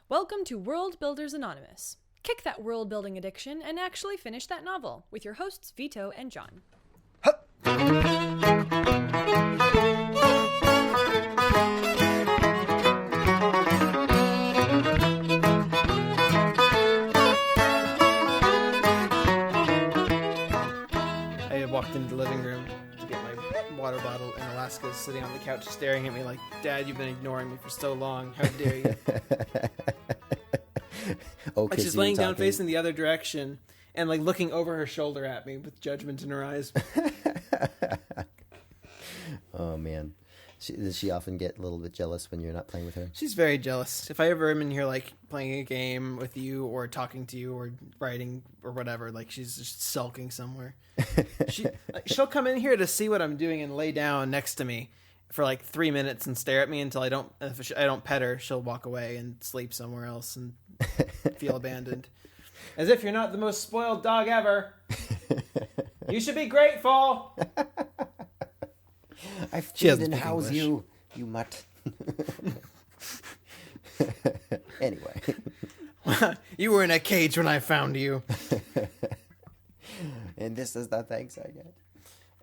Welcome to World Builders Anonymous. Kick that world building addiction and actually finish that novel with your hosts Vito and John. I walked into the living room to get my water bottle, and Alaska's sitting on the couch staring at me like, "Dad, you've been ignoring me for so long. How dare you?" Like she's laying down facing the other direction and like looking over her shoulder at me with judgment in her eyes. Oh, man. Does she often get a little bit jealous when you're not playing with her? She's very jealous. If I ever am in here like playing a game with you or talking to you or writing or whatever, like she's just sulking somewhere. She'll come in here to see what I'm doing and lay down next to me for like 3 minutes and stare at me until I don't pet her. She'll walk away and sleep somewhere else and feel abandoned. As if you're not the most spoiled dog ever. You should be grateful. I feed and house you, you mutt. Anyway. You were in a cage when I found you. And this is the thanks I get.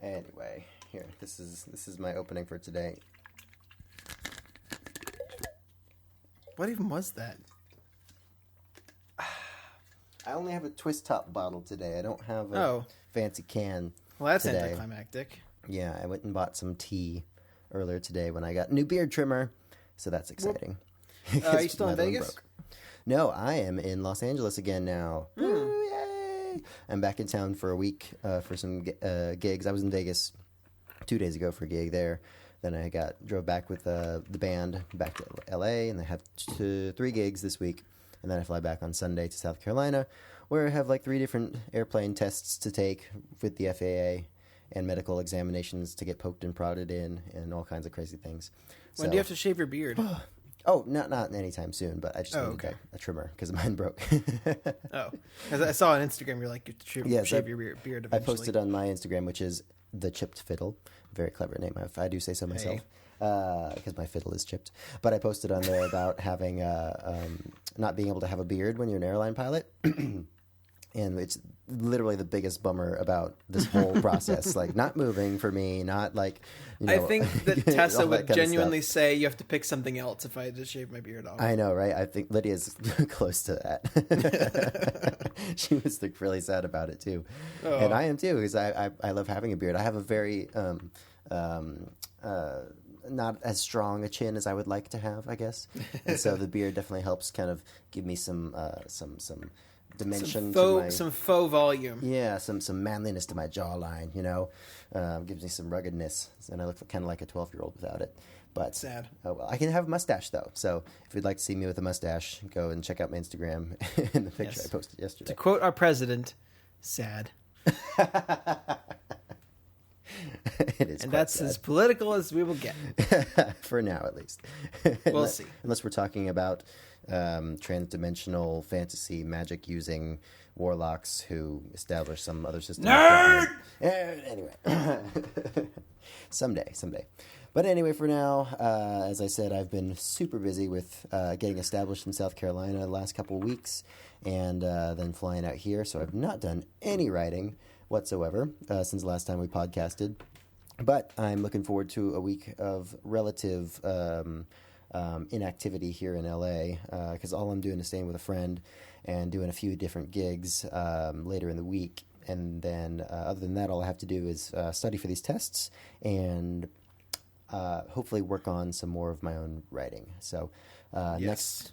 Anyway, here, this is my opening for today. What even was that? I only have a twist top bottle today. I don't have a fancy can. Well, that's today. Anticlimactic. Yeah, I went and bought some tea earlier today when I got a new beard trimmer, so that's exciting. Are you still in Vegas? No, I am in Los Angeles again now. Ooh, yay! I'm back in town for a week for some gigs. I was in Vegas 2 days ago for a gig there. Then I drove back with the band back to LA, and I have 3 gigs this week. And then I fly back on Sunday to South Carolina, where I have like 3 different airplane tests to take with the FAA and medical examinations to get poked and prodded in and all kinds of crazy things. When do you have to shave your beard? Oh, not anytime soon, but I just need a trimmer because mine broke. Oh, because I saw on Instagram you're like, you have to shave your beard eventually. I posted on my Instagram, which is The Chipped Fiddle. Very clever name, if I do say so myself. Because my fiddle is chipped. But I posted on there about having not being able to have a beard when you're an airline pilot. And it's literally the biggest bummer about this whole process. Like, not moving for me, not like, you know. I think that Tessa would genuinely say you have to pick something else if I had to shave my beard off. I know, right? I think Lydia's close to that. She was like, really sad about it, too. Oh. And I am, too, because I love having a beard. I have a very... not as strong a chin as I would like to have, I guess. And so the beard definitely helps kind of give me some dimension some faux volume. Yeah, some manliness to my jawline, you know. Gives me some ruggedness, and I look kind of like a 12-year-old without it. But sad. Oh well, I can have a mustache though. So if you'd like to see me with a mustache, go and check out my Instagram and the picture I posted yesterday. To quote our president, sad. It is, and that's sad. As political as we will get. For now, at least. We'll see. Unless we're talking about trans-dimensional fantasy magic-using warlocks who establish some other system. Nerd! Anyway. Someday. But anyway, for now, as I said, I've been super busy with getting established in South Carolina the last couple of weeks and then flying out here. So I've not done any writing whatsoever since the last time we podcasted. But I'm looking forward to a week of relative inactivity here in LA because all I'm doing is staying with a friend and doing a few different gigs later in the week. And then other than that, all I have to do is study for these tests and hopefully work on some more of my own writing. So next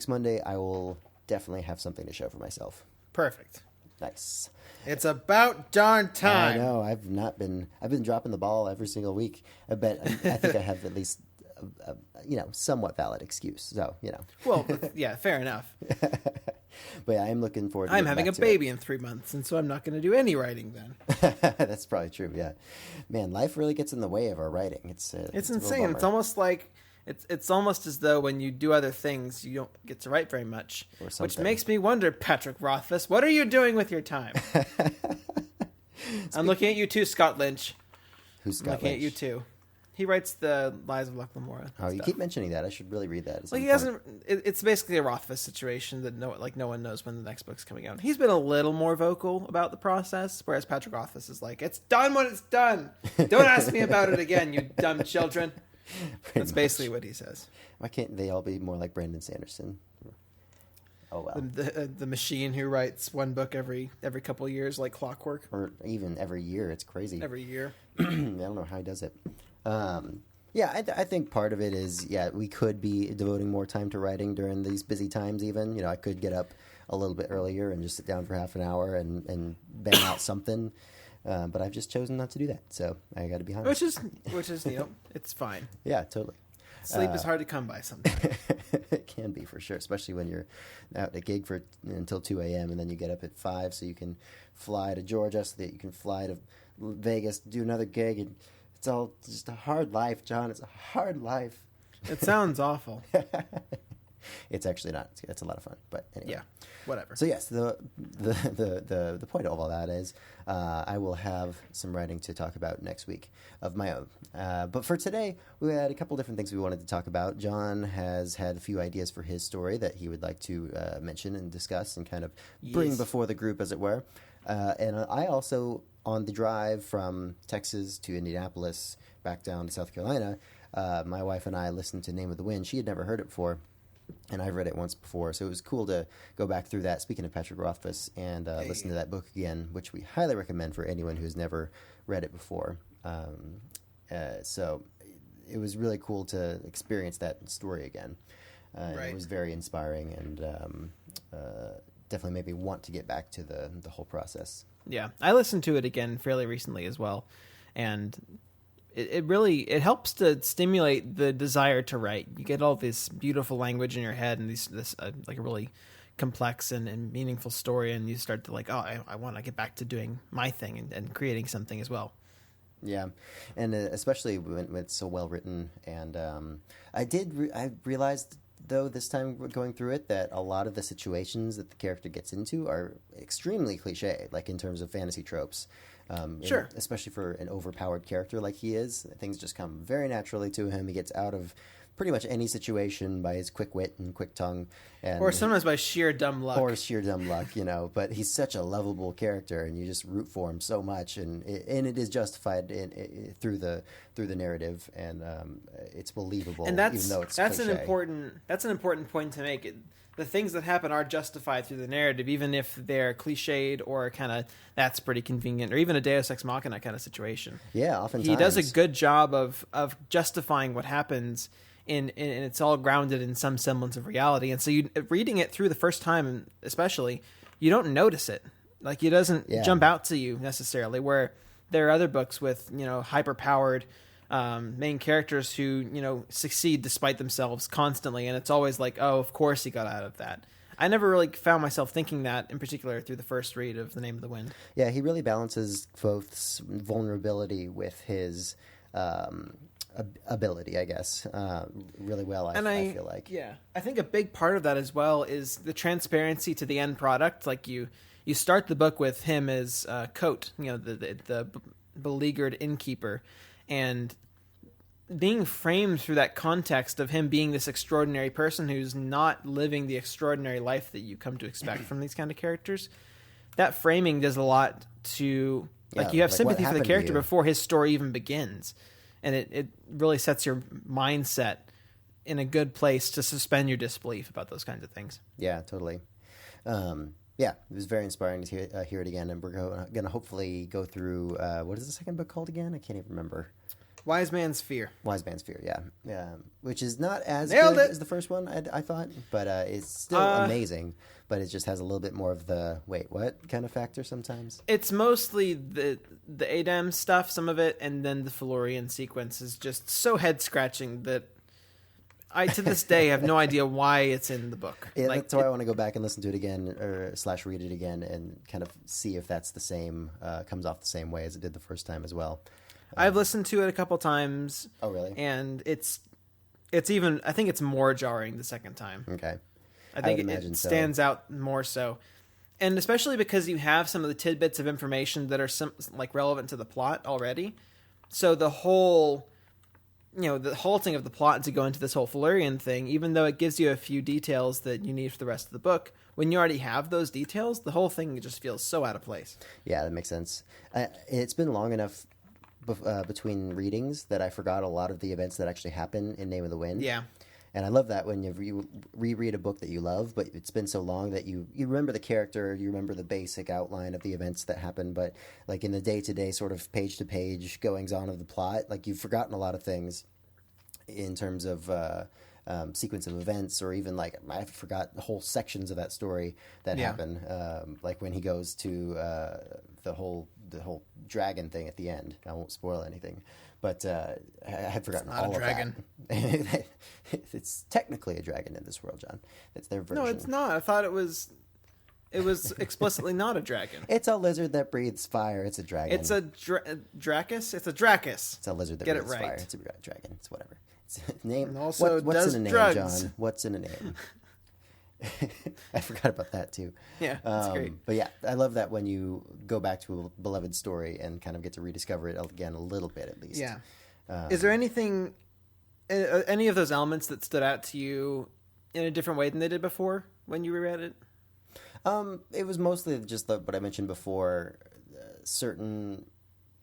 Monday, I will definitely have something to show for myself. Perfect. Nice. It's about darn time. I know. I've been dropping the ball every single week. I think I have at least somewhat valid excuse. So, Well, yeah, fair enough. But yeah, I am looking forward to I'm having a baby in 3 months, and so I'm not going to do any writing then. That's probably true, yeah. Man, life really gets in the way of our writing. It's insane. It's almost like it's almost as though when you do other things, you don't get to write very much. Which makes me wonder, Patrick Rothfuss, what are you doing with your time? I'm looking at you too, Scott Lynch. Who's Scott Lynch? I'm looking at you too. He writes the Lies of Lamora. Oh, you keep mentioning that. I should really read that. Well, he hasn't. It's basically a Rothfuss situation that no one knows when the next book's coming out. He's been a little more vocal about the process, whereas Patrick Rothfuss is like, "It's done when it's done. Don't ask me about it again, you dumb children." That's basically what he says. Why can't they all be more like Brandon Sanderson? Oh well. The machine who writes one book every couple of years like clockwork, Or even every year. It's crazy. every year. I don't know how he does it. I think part of it is, we could be devoting more time to writing during these busy times even. I could get up a little bit earlier and just sit down for half an hour and bang out something. But I've just chosen not to do that. So I got to be honest. Which is it's fine. Yeah, totally. Sleep is hard to come by sometimes. It can be, for sure, especially when you're out at a gig until 2 a.m. and then you get up at 5 so you can fly to Georgia so that you can fly to Vegas, do another gig, and it's all just a hard life, John. It's a hard life. It sounds awful. It's actually not. It's a lot of fun, but anyway. Yeah, whatever. So yes, the point of all that is I will have some writing to talk about next week of my own. But for today, we had a couple different things we wanted to talk about. John has had a few ideas for his story that he would like to mention and discuss and kind of bring before the group, as it were. And I also, on the drive from Texas to Indianapolis back down to South Carolina, my wife and I listened to Name of the Wind. She had never heard it before. And I've read it once before, so it was cool to go back through that, speaking of Patrick Rothfuss, and listen to that book again, which we highly recommend for anyone who's never read it before. So it was really cool to experience that story again. Right. It was very inspiring and definitely made me want to get back to the whole process. Yeah, I listened to it again fairly recently as well, and it really helps to stimulate the desire to write. You get all this beautiful language in your head and this like a really complex and meaningful story, and you start to I want to get back to doing my thing and creating something as well. Yeah, and especially when it's so well written. And I realized, though, this time going through it, that a lot of the situations that the character gets into are extremely cliche, like in terms of fantasy tropes. Sure. Especially for an overpowered character like he is. Things just come very naturally to him. He gets out of pretty much any situation by his quick wit and quick tongue. Or sometimes by sheer dumb luck. But he's such a lovable character, and you just root for him so much, and it is justified through the narrative, and it's believable, and even though it's that's cliche. an important point to make. The things that happen are justified through the narrative, even if they're cliched or kind of that's pretty convenient, or even a Deus Ex Machina kind of situation. Yeah, oftentimes he does a good job of justifying what happens, and it's all grounded in some semblance of reality. And so you reading it through the first time, especially, you don't notice it. Like, it doesn't jump out to you necessarily. Where there are other books with hyper powered main characters who succeed despite themselves constantly, and it's always like, oh, of course he got out of that. I never really found myself thinking that, in particular through the first read of The Name of the Wind. Yeah, he really balances Kvothe's vulnerability with his ability, I guess, really well. I feel like. Yeah, I think a big part of that as well is the transparency to the end product. Like you start the book with him as Coat, the beleaguered innkeeper, and being framed through that context of him being this extraordinary person who's not living the extraordinary life that you come to expect from these kind of characters. That framing does a lot to, you have sympathy for the character before his story even begins. And it really sets your mindset in a good place to suspend your disbelief about those kinds of things. Yeah, totally. It was very inspiring to hear it again. And we're going to hopefully go through, what is the second book called again? I can't even remember. Wise Man's Fear. Wise Man's Fear, yeah. Which is not as Nailed good it. as the first one, I thought, but it's still amazing. But it just has a little bit more of the, wait, what kind of factor sometimes? It's mostly the Adam stuff, some of it, and then the Felurian sequence is just so head-scratching that I, to this day, have no idea why it's in the book. Yeah, that's why I want to go back and listen to it again, or / read it again, and kind of see if that's the same, comes off the same way as it did the first time as well. I've listened to it a couple times. Oh, really? And it's even, I think it's more jarring the second time. Okay. I think it stands out more so. And especially because you have some of the tidbits of information that are relevant to the plot already. So the whole the halting of the plot to go into this whole Florian thing, even though it gives you a few details that you need for the rest of the book, when you already have those details, the whole thing just feels so out of place. Yeah, that makes sense. It's been long enough between readings that I forgot a lot of the events that actually happen in Name of the Wind. Yeah. And I love that when you reread a book that you love, but it's been so long that you remember the character, you remember the basic outline of the events that happen, but like in the day-to-day sort of page-to-page goings-on of the plot, like you've forgotten a lot of things in terms of sequence of events, or even like I forgot whole sections of that story that happen, like when he goes to the whole dragon thing at the end. I won't spoil anything. But I had forgotten all of that. It's technically a dragon in this world, John. It's their version. No, it's not. I thought it was explicitly not a dragon. It's a lizard that breathes fire. It's a dragon. It's a Dracus. It's a Dracus. It's a lizard that Get breathes it right. fire. It's a dragon. It's whatever. It's a name. And also what's does in a name, drugs. John? What's in a name? I forgot about that too. Yeah, that's great. But yeah, I love that when you go back to a beloved story and kind of get to rediscover it again a little bit at least. Yeah. Is there any of those elements that stood out to you in a different way than they did before when you reread it? It was mostly just what I mentioned before. Certain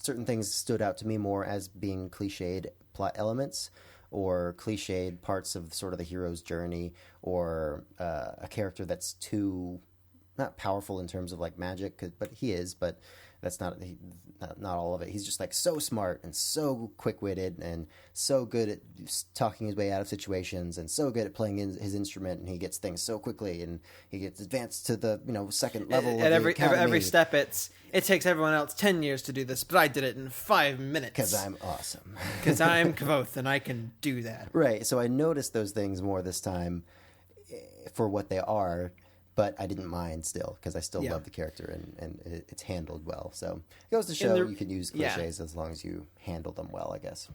things stood out to me more as being cliched plot elements, or cliched parts of sort of the hero's journey, or a character that's too not powerful in terms of like magic, but he is, but that's not all of it. He's just like so smart and so quick-witted and so good at talking his way out of situations and so good at playing his instrument, and he gets things so quickly, and he gets advanced to the second level at of every step. It takes everyone else 10 years to do this, but I did it in 5 minutes because I'm awesome. Because I'm Kvoth and I can do that. Right. So I noticed those things more this time for what they are. But I didn't mind still, because I still love the character, and it's handled well. So it goes to show you can use cliches as long as you handle them well, I guess.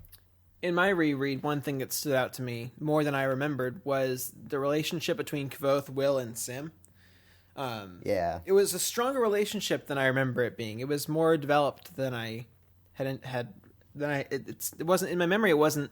In my reread, one thing that stood out to me more than I remembered was the relationship between Kvoth, Will, and Sim. It was a stronger relationship than I remember it being. It was more developed than I had. It wasn't in my memory. It wasn't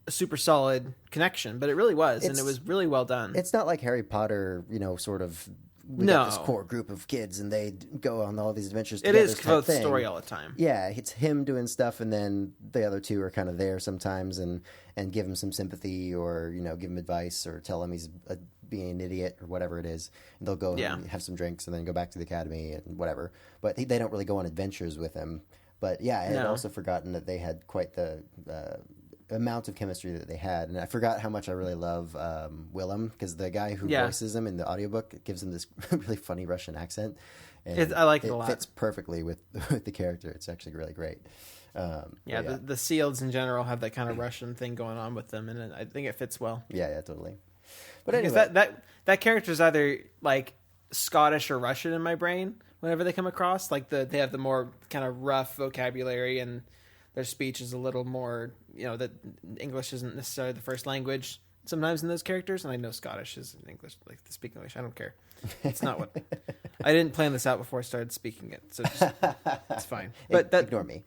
a super solid connection, but it really was, and it was really well done. It's not like Harry Potter, sort of. We got this core group of kids, and they go on all these adventures together. It is Kvoth's story all the time. Yeah, it's him doing stuff, and then the other two are kind of there sometimes, and give him some sympathy, or give him advice, or tell him he's being an idiot, or whatever it is. And they'll go and have some drinks, and then go back to the academy and whatever. But they don't really go on adventures with him. But yeah, I had also forgotten that they had quite the amount of chemistry that they had, and I forgot how much I really love Willem, because the guy who voices him in the audiobook gives him this really funny Russian accent, and I like it a lot. It fits perfectly with the character. It's actually really great. The Seals in general have that kind of Russian thing going on with them, and I think it fits well. Yeah, totally. But anyway, that character is either like Scottish or Russian in my brain whenever they come across. Like they have the more kind of rough vocabulary, and their speech is a little more, that English isn't necessarily the first language sometimes in those characters. And I know Scottish is in English, like to speak English. I don't care. It's not what I didn't plan this out before I started speaking it, so it's fine. But ignore me.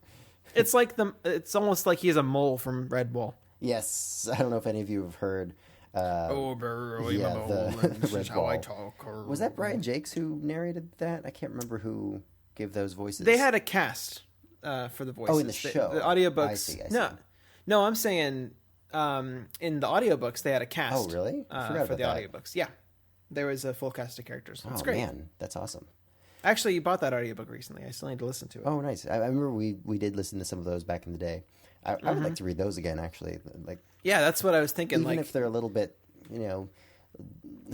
It's like it's almost like he's a mole from Redwall. Yes, I don't know if any of you have heard. The Redwall. Was that Brian Jakes who narrated that? I can't remember who gave those voices. They had a cast for the voices. Oh, in the show. The audiobooks. I see. No, I'm saying in the audiobooks they had a cast. Oh, really? I forgot for about the that. audiobooks. Yeah. There was a full cast of characters. It's great. Man, that's awesome. Actually, you bought that audiobook recently. I still need to listen to it. Oh, nice. I remember we did listen to some of those back in the day. I would like to read those again, actually. Yeah, that's what I was thinking. Even if they're a little bit, they're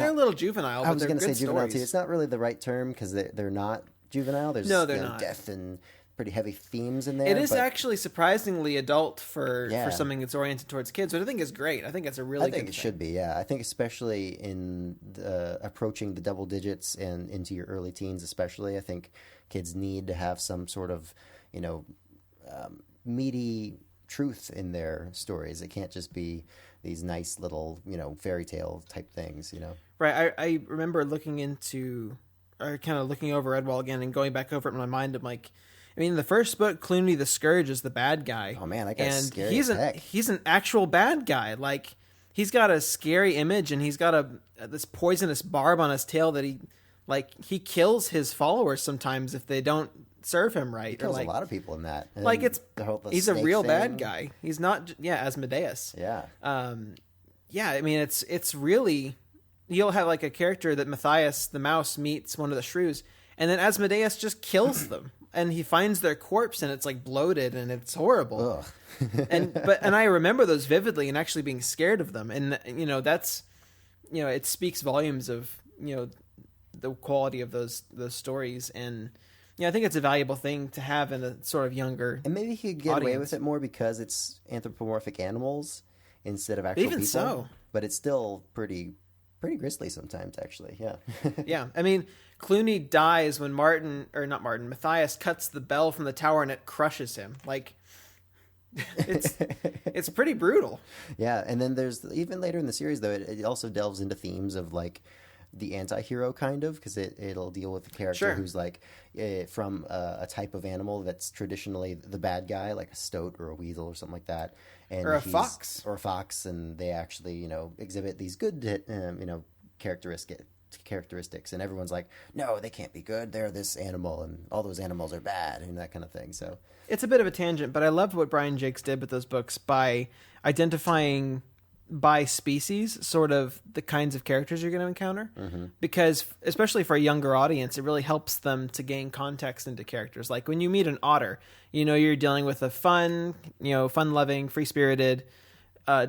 a little juvenile. I was going to say juvenile too. It's not really the right term, because they're not juvenile. There's they're not. Death and pretty heavy themes in there. It is actually surprisingly adult for something that's oriented towards kids, but I think it's great. I think it's a really good thing. I think it should be, yeah. I think especially in approaching the double digits and into your early teens especially, I think kids need to have some sort of, meaty truth in their stories. It can't just be these nice little, fairy tale type things, Right. I remember looking over Redwall again and going back over it in my mind. I'm like, I mean, in the first book, Clooney the Scourge is the bad guy. Oh man, that guy's and scary as heck. he's an actual bad guy. Like, he's got a scary image, and he's got this poisonous barb on his tail that he kills his followers sometimes if they don't serve him right. He kills a lot of people in that. And Like, it's the he's a real thing. bad guy. He's not Asmodeus. Yeah. Yeah, I mean, it's really, you'll have like a character that Matthias the mouse meets one of the shrews, and then Asmodeus just kills them, and he finds their corpse, and it's like bloated, and it's horrible. Ugh. and I remember those vividly, and actually being scared of them, and that's, it speaks volumes of the quality of those stories, and I think it's a valuable thing to have in a sort of younger. And maybe he could get away audience. with it more because it's anthropomorphic animals instead of actual Even people. so. But it's still pretty grisly sometimes, actually. Yeah. Yeah, I mean, Clooney dies when Matthias cuts the bell from the tower and it crushes him. Like, it's pretty brutal. Yeah, and then there's even later in the series though, it also delves into themes of like the anti-hero kind of, because it'll deal with the character who's like from a type of animal that's traditionally the bad guy, like a stoat or a weasel or something like that, and or a fox, and they actually exhibit these good characteristics, and everyone's like, no, they can't be good, they're this animal, and all those animals are bad, and that kind of thing. So it's a bit of a tangent, but I loved what Brian Jakes did with those books by identifying by species sort of the kinds of characters you're going to encounter, because especially for a younger audience, it really helps them to gain context into characters. Like when you meet an otter, you're dealing with a fun-loving, free-spirited,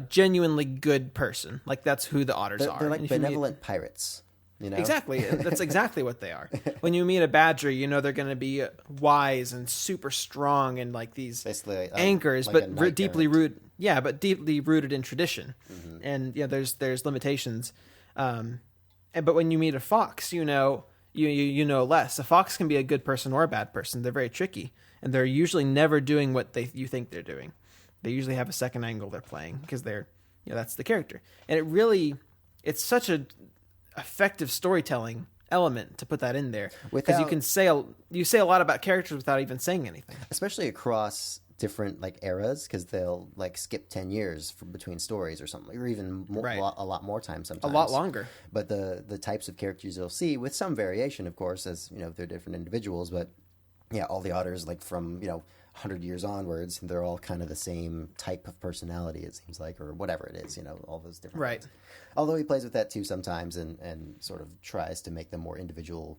genuinely good person. Like that's who the otters are. They're like benevolent pirates. Exactly. That's exactly what they are. When you meet a badger, they're going to be wise and super strong and like these basically anchors, like but deeply rooted. Yeah, but deeply rooted in tradition. And there's limitations. But when you meet a fox, you know less. A fox can be a good person or a bad person. They're very tricky, and they're usually never doing what you think they're doing. They usually have a second angle they're playing because they're that's the character. And it's such a effective storytelling element to put that in there, because you say a lot about characters without even saying anything, especially across different like eras, because they'll like skip 10 years between stories or something, or even more, a lot more time sometimes, a lot longer. But the types of characters you'll see, with some variation of course, as they're different individuals, but all the otters, like from 100 years onwards, they're all kind of the same type of personality, it seems like, or whatever it is, all those different things. Although he plays with that too sometimes, and sort of tries to make them more individual,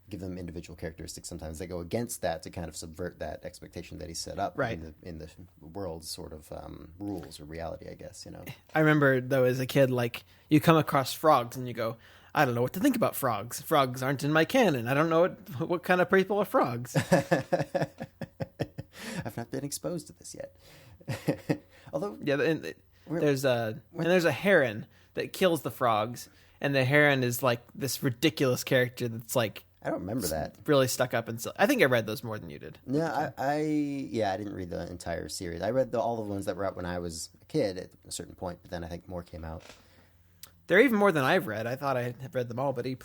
give them individual characteristics. Sometimes they go against that to kind of subvert that expectation that he set up in the world's sort of rules or reality, I guess. I remember though, as a kid, like you come across frogs and you go, I don't know what to think about frogs. Frogs aren't in my canon. I don't know what kind of people are frogs. I've not been exposed to this yet. Although, there's a heron that kills the frogs, and the heron is like this ridiculous character that's like, I don't remember that. Really stuck up, and I think I read those more than you did. No, I didn't read the entire series. I read all the ones that were out when I was a kid at a certain point, but then I think more came out. There are even more than I've read. I thought I had read them all, but he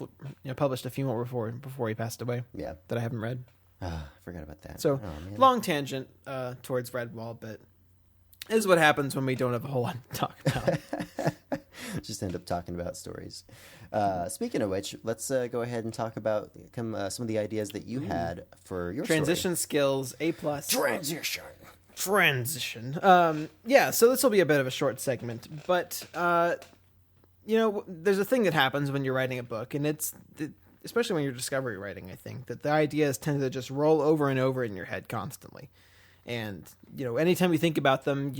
published a few more before he passed away. Yeah, that I haven't read. I forgot about that. So long tangent towards Redwall, but this is what happens when we don't have a whole lot to talk about. Just end up talking about stories. Speaking of which, let's go ahead and talk about some of the ideas that you had for your transition story. Skills A+. Transition. So this will be a bit of a short segment, but there's a thing that happens when you're writing a book, and especially when you're discovery writing, I think, that the ideas tend to just roll over and over in your head constantly. And, anytime you think about them,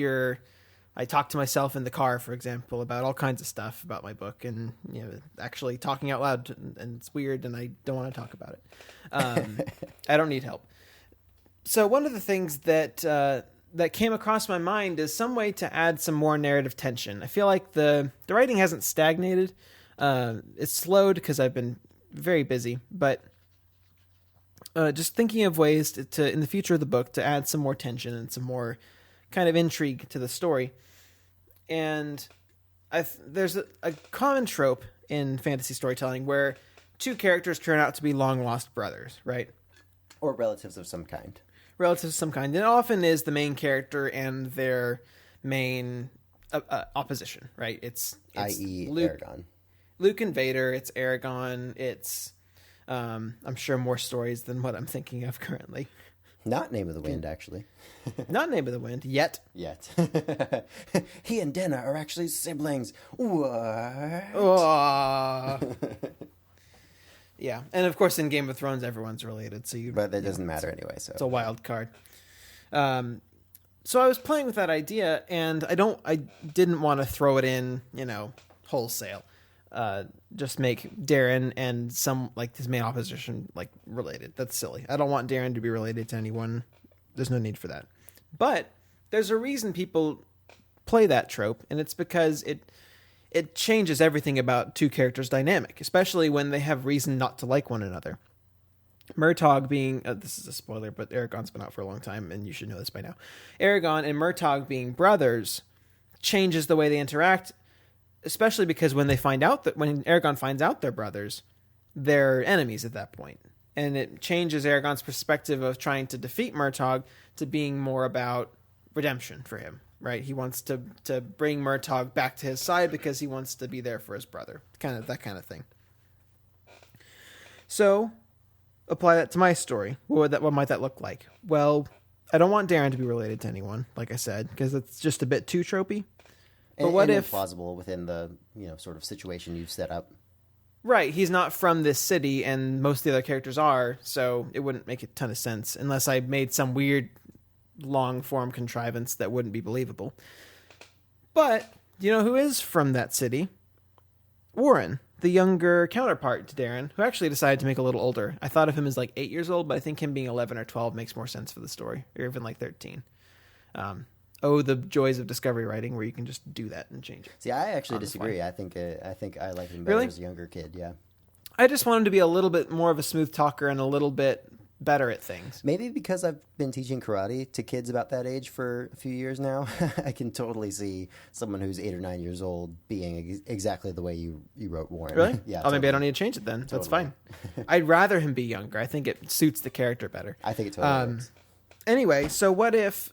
I talk to myself in the car, for example, about all kinds of stuff about my book, and, actually talking out loud, and it's weird, and I don't want to talk about it. I don't need help. So one of the things that came across my mind is some way to add some more narrative tension. I feel like the writing hasn't stagnated. It's slowed because I've been very busy, but just thinking of ways to in the future of the book to add some more tension and some more kind of intrigue to the story. And there's a common trope in fantasy storytelling where two characters turn out to be long lost brothers, right? Or relatives of some kind. Relatives of some kind. And it often is the main character and their main opposition, right? It's i.e. Luke, Aragon. Luke and Vader. It's Aragon. It's, I'm sure, more stories than what I'm thinking of currently. Not Name of the Wind, actually. Not Name of the Wind, yet. He and Denna are actually siblings. What? Oh. Yeah, and of course in Game of Thrones everyone's related, but that doesn't matter anyway. So it's a wild card. So I was playing with that idea, and I didn't want to throw it in, wholesale. Just make Darren and some his main opposition related. That's silly. I don't want Darren to be related to anyone. There's no need for that. But there's a reason people play that trope, and it's because it changes everything about two characters' dynamic, especially when they have reason not to like one another. Murtagh being, this is a spoiler, but Aragon's been out for a long time, and you should know this by now. Aragon and Murtagh being brothers changes the way they interact, especially because when Aragon finds out they're brothers, they're enemies at that point. And it changes Aragon's perspective of trying to defeat Murtagh to being more about redemption for him. Right, he wants to bring Murtagh back to his side because he wants to be there for his brother, that kind of thing. So, apply that to my story. What might that look like? Well, I don't want Darren to be related to anyone, like I said, because it's just a bit too tropey. But what if plausible within the sort of situation you've set up? Right, he's not from this city, and most of the other characters are, so it wouldn't make a ton of sense unless I made some weird long form contrivance that wouldn't be believable. But you know who is from that city? Warren, the younger counterpart to Darren, who actually decided to make a little older. I thought of him as 8 years old, but I think him being 11 or 12 makes more sense for the story, or even 13. The joys of discovery writing, where you can just do that and change it. See, I actually disagree. I think I like him better as a younger kid. Yeah, I just want him to be a little bit more of a smooth talker and a little bit better at things. Maybe because I've been teaching karate to kids about that age for a few years now, I can totally see someone who's 8 or 9 years old being exactly the way you wrote Warren. Really? Yeah. Totally. Maybe I don't need to change it then. Totally. That's fine. I'd rather him be younger. I think it suits the character better. I think it totally works. Anyway, so what if...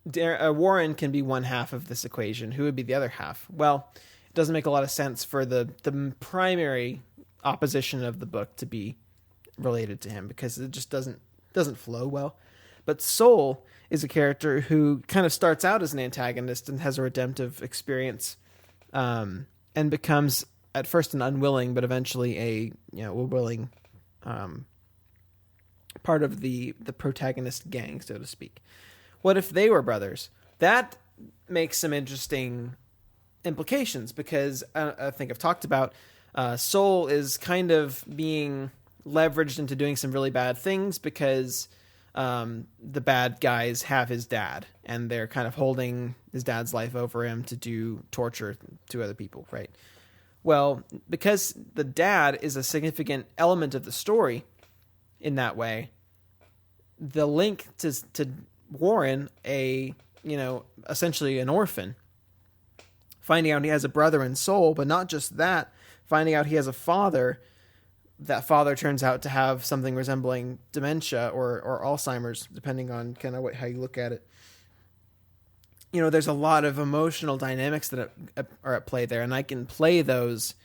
Warren can be one half of this equation. Who would be the other half? Well, it doesn't make a lot of sense for the primary opposition of the book to be related to him because it just doesn't flow well. But Soul is a character who kind of starts out as an antagonist and has a redemptive experience, and becomes at first an unwilling, but eventually a willing part of the protagonist gang, so to speak. What if they were brothers? That makes some interesting implications because I think I've talked about Soul is kind of being leveraged into doing some really bad things because the bad guys have his dad and they're kind of holding his dad's life over him to do torture to other people, right? Well, because the dad is a significant element of the story in that way, the link to Warren, essentially an orphan, finding out he has a brother in Soul, but not just that, finding out he has a father. That father turns out to have something resembling dementia or Alzheimer's, depending on kind of how you look at it. There's a lot of emotional dynamics that are at play there, and I can play those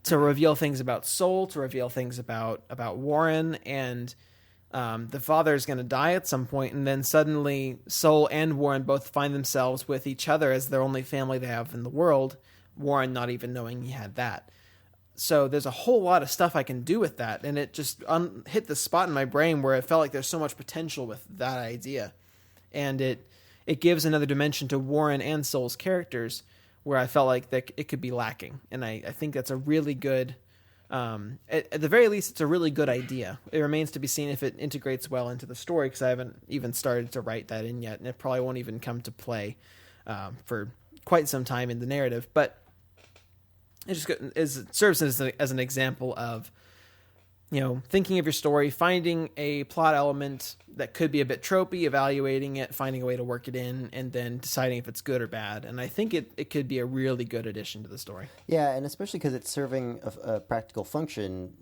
to reveal things about Soul, to reveal things about Warren, and the father is going to die at some point, and then suddenly Soul and Warren both find themselves with each other as their only family they have in the world, Warren not even knowing he had that. So there's a whole lot of stuff I can do with that, and it just hit the spot in my brain where it felt like there's so much potential with that idea. And it gives another dimension to Warren and Soul's characters where I felt like that it could be lacking. And I think that's a really good, at the very least, it's a really good idea. It remains to be seen if it integrates well into the story, because I haven't even started to write that in yet, and it probably won't even come to play for quite some time in the narrative. But it serves as an example of, thinking of your story, finding a plot element that could be a bit tropey, evaluating it, finding a way to work it in, and then deciding if it's good or bad. And I think it could be a really good addition to the story. Yeah, and especially because it's serving a practical function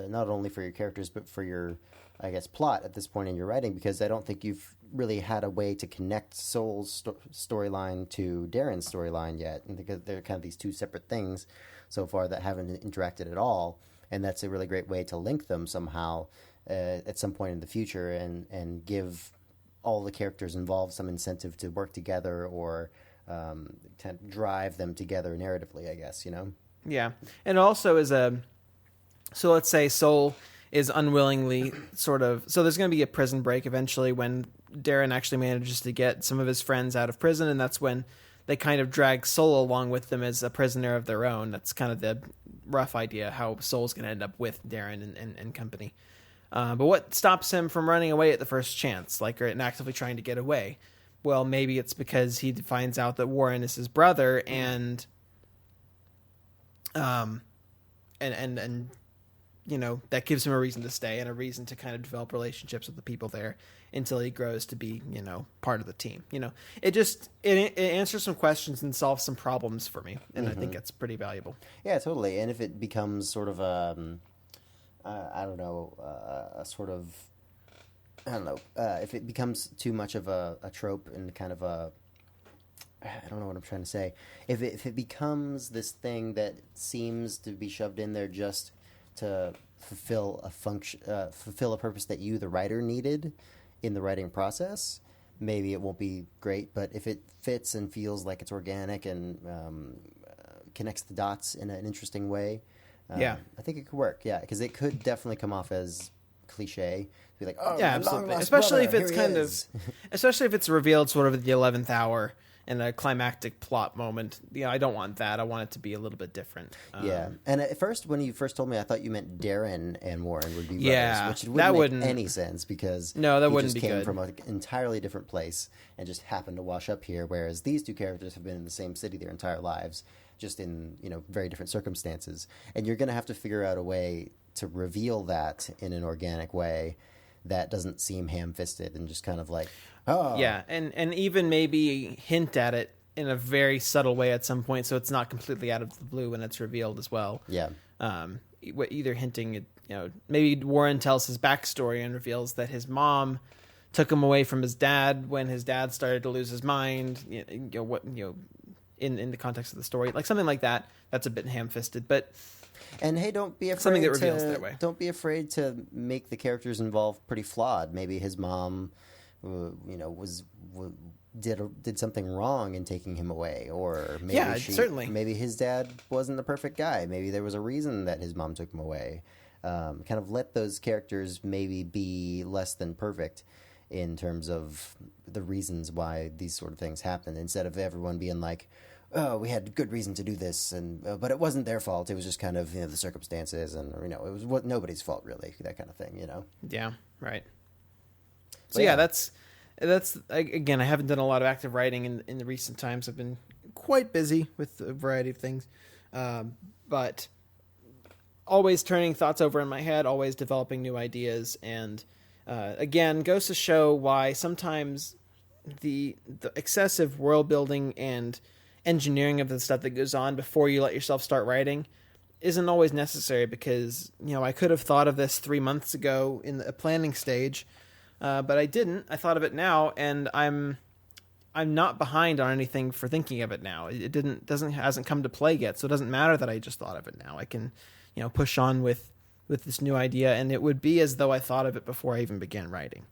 not only for your characters but for your, I guess, plot at this point in your writing, because I don't think you've really had a way to connect Soul's storyline to Darren's storyline yet, and because they're kind of these two separate things so far that haven't interacted at all, and that's a really great way to link them somehow at some point in the future, and give all the characters involved some incentive to work together, or to drive them together narratively, I guess, you know? Yeah. And also so let's say Soul is unwillingly so there's going to be a prison break eventually when Darren actually manages to get some of his friends out of prison, and that's when they kind of drag Soul along with them as a prisoner of their own. That's kind of the rough idea how Soul's going to end up with Darren and company. But what stops him from running away at the first chance, and actively trying to get away? Well, maybe it's because he finds out that Warren is his brother, and that gives him a reason to stay and a reason to kind of develop relationships with the people there until he grows to be, part of the team. It answers some questions and solves some problems for me, and I think that's pretty valuable. Yeah, totally. And if it becomes sort of if it becomes too much of a trope and kind of I don't know what I'm trying to say. If it becomes this thing that seems to be shoved in there just to fulfill a function, fulfill a purpose that you, the writer, needed in the writing process, maybe it won't be great. But if it fits and feels like it's organic and connects the dots in an interesting way, I think it could work. Yeah, because it could definitely come off as cliche. Be like, oh, yeah, absolutely. Especially if it's especially if it's revealed sort of at the 11th hour in a climactic plot moment. I don't want that. I want it to be a little bit different. Yeah. And at first, when you first told me, I thought you meant Darren and Warren would be brothers, yeah, which wouldn't make any sense, because that wouldn't just be came good. from an entirely different place and just happened to wash up here, whereas these two characters have been in the same city their entire lives, just in very different circumstances. And you're going to have to figure out a way to reveal that in an organic way that doesn't seem ham-fisted and just kind of like, oh. Yeah, and even maybe hint at it in a very subtle way at some point, so it's not completely out of the blue when it's revealed as well. Yeah. Either hinting, maybe Warren tells his backstory and reveals that his mom took him away from his dad when his dad started to lose his mind. In the context of the story, like something like that. That's a bit ham-fisted, but. And hey, don't be afraid something that reveals that way. Don't be afraid to make the characters involved pretty flawed. Maybe his mom, did something wrong in taking him away, or maybe certainly. Maybe his dad wasn't the perfect guy. Maybe there was a reason that his mom took him away. Kind of let those characters maybe be less than perfect in terms of the reasons why these sort of things happen, instead of everyone being like, oh, we had good reason to do this, and but it wasn't their fault. It was just kind of the circumstances, and it was nobody's fault really, that kind of thing. Yeah, right. So yeah, that's again. I haven't done a lot of active writing in the recent times. I've been quite busy with a variety of things, but always turning thoughts over in my head, always developing new ideas, and again, goes to show why sometimes the excessive world building and engineering of the stuff that goes on before you let yourself start writing isn't always necessary, because I could have thought of this 3 months ago in the planning stage, but I didn't. I thought of it now, and I'm not behind on anything for thinking of it now. It hasn't come to play yet, so it doesn't matter that I just thought of it now. I can push on with this new idea, and it would be as though I thought of it before I even began writing.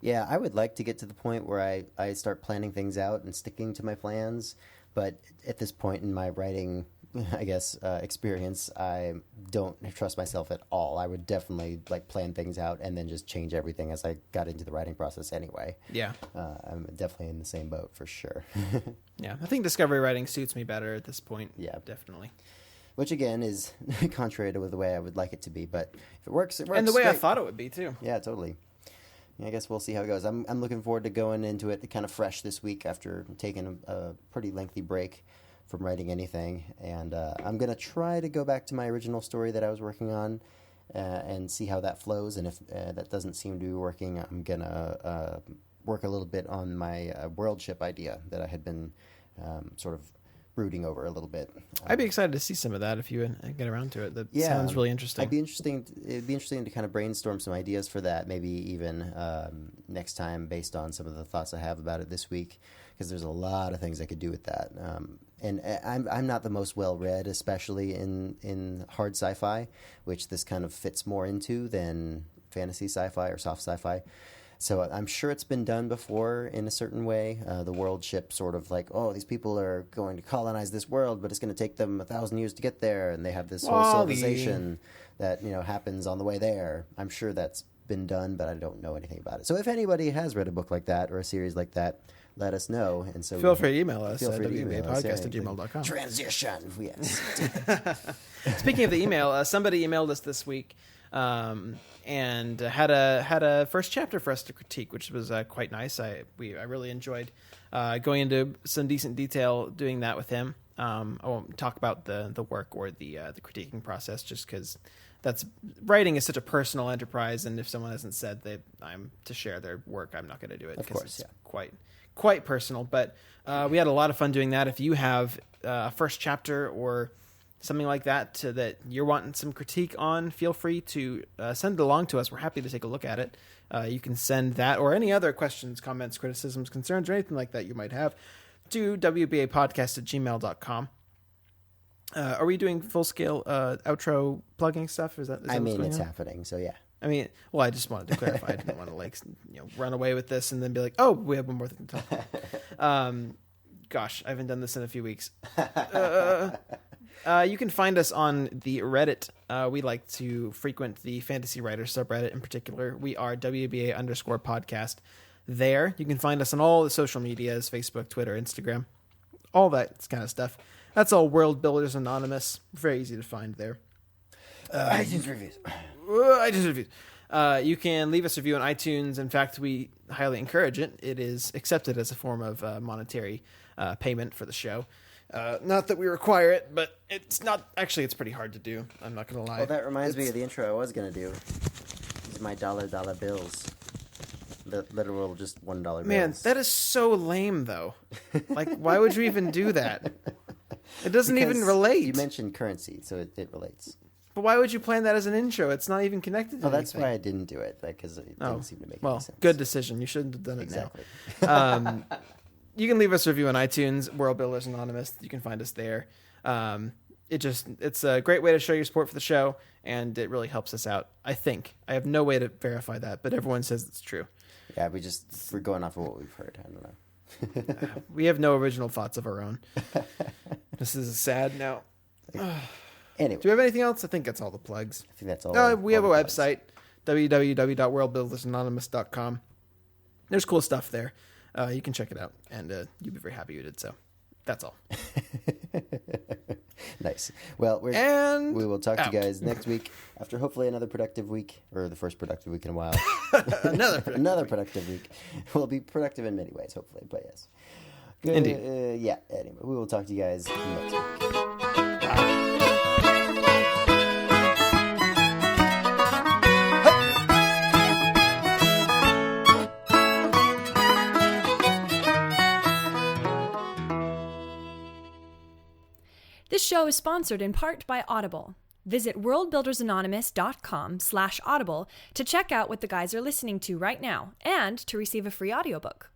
Yeah, I would like to get to the point where I start planning things out and sticking to my plans. But at this point in my writing, I guess, experience, I don't trust myself at all. I would definitely plan things out and then just change everything as I got into the writing process anyway. Yeah. I'm definitely in the same boat for sure. Yeah, I think discovery writing suits me better at this point. Yeah. Definitely. Which, again, is contrary to the way I would like it to be. But if it works, it works. And the way great. I thought it would be, too. Yeah, totally. I guess we'll see how it goes. I'm looking forward to going into it kind of fresh this week after taking a pretty lengthy break from writing anything. And I'm going to try to go back to my original story that I was working on and see how that flows. And if that doesn't seem to be working, I'm going to work a little bit on my world ship idea that I had been sort of brooding over a little bit. I'd be excited to see some of that if you get around to it. That sounds really interesting. It'd be interesting to kind of brainstorm some ideas for that, maybe even next time based on some of the thoughts I have about it this week, because there's a lot of things I could do with that. And I'm not the most well-read, especially in hard sci-fi, which this kind of fits more into than fantasy sci-fi or soft sci-fi. So I'm sure it's been done before in a certain way. The world ship sort of like, oh, these people are going to colonize this world, but it's going to take them 1,000 years to get there, and they have this whole civilization that happens on the way there. I'm sure that's been done, but I don't know anything about it. So if anybody has read a book like that or a series like that, let us know. And so feel free to email us at wbapodcast@gmail.com. Transition, yes. Speaking of the email, somebody emailed us this week. And had a first chapter for us to critique, which was quite nice. I really enjoyed going into some decent detail doing that with him. I won't talk about the work or the critiquing process, just because writing is such a personal enterprise, and if someone hasn't said that I'm to share their work, I'm not going to do it. Of course, it's quite personal. But we had a lot of fun doing that. If you have a first chapter or something like that that you're wanting some critique on, feel free to send it along to us. We're happy to take a look at it. You can send that or any other questions, comments, criticisms, concerns, or anything like that you might have to wbapodcast@gmail.com. Are we doing full-scale outro plugging stuff? Is that it's happening, so yeah. I just wanted to clarify. I didn't want to run away with this and then be like, oh, we have one more thing to talk about. Gosh, I haven't done this in a few weeks. You can find us on the Reddit. We like to frequent the Fantasy Writers subreddit in particular. We are WBA_podcast there. You can find us on all the social medias, Facebook, Twitter, Instagram, all that kind of stuff. That's all World Builders Anonymous. Very easy to find there. iTunes reviews. You can leave us a review on iTunes. In fact, we highly encourage it. It is accepted as a form of monetary payment for the show. Not that we require it, but it's not. Actually, it's pretty hard to do. I'm not going to lie. Well, that reminds me of the intro I was going to do. These are my dollar bills. The literal just $1 bills. Man, that is so lame, though. Like, why would you even do that? It doesn't even relate. You mentioned currency, so it relates. But why would you plan that as an intro? It's not even connected to anything. That's why I didn't do it, because it didn't seem to make any sense. Well, good decision. You shouldn't have done it now. You can leave us a review on iTunes, World Builders Anonymous. You can find us there. It's a great way to show your support for the show, and it really helps us out, I think. I have no way to verify that, but everyone says it's true. Yeah, we're going off of what we've heard. I don't know. We have no original thoughts of our own. This is sad now. Anyway. Do we have anything else? I think that's all the plugs. I think that's all. We have a website, www.worldbuildersanonymous.com. There's cool stuff there. You can check it out, and you'll be very happy you did so. That's all. Nice. Well, we will talk to you guys next week after hopefully another productive week, or the first productive week in a while. Another productive week. We'll be productive in many ways, hopefully, but yes. Good. Indeed. Yeah, anyway, we will talk to you guys next week. This show is sponsored in part by Audible. Visit worldbuildersanonymous.com/audible to check out what the guys are listening to right now and to receive a free audiobook.